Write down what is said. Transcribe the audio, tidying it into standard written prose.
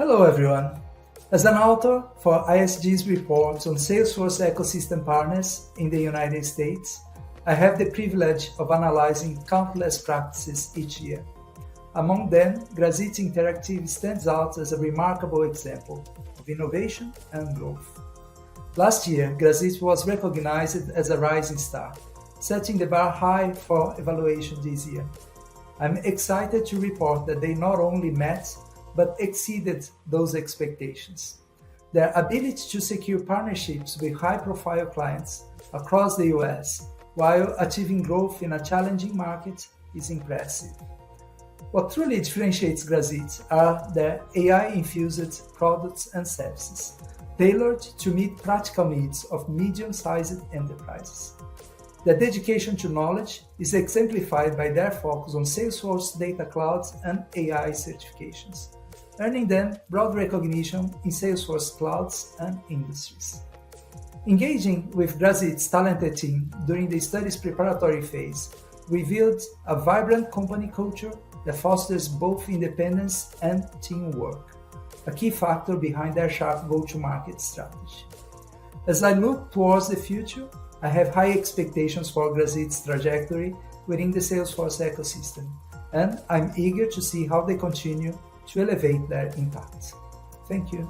Hello everyone. As an author for ISG's reports on Salesforce ecosystem partners in the United States, I have the privilege of analyzing countless practices each year. Among them, Grazitti Interactive stands out as a remarkable example of innovation and growth. Last year, Grazitti was recognized as a rising star, setting the bar high for evaluation this year. I'm excited to report that they not only met but exceeded those expectations. Their ability to secure partnerships with high-profile clients across the US while achieving growth in a challenging market is impressive. What truly differentiates Grazitti are their AI-infused products and services, tailored to meet practical needs of medium-sized enterprises. Their dedication to knowledge is exemplified by their focus on Salesforce Data Cloud and AI certifications, earning them broad recognition in Salesforce clouds and industries. Engaging with Grazitti's talented team during the study's preparatory phase revealed a vibrant company culture that fosters both independence and teamwork, a key factor behind their sharp go-to-market strategy. As I look towards the future, I have high expectations for Grazitti's trajectory within the Salesforce ecosystem, and I'm eager to see how they continue to elevate their impact. Thank you.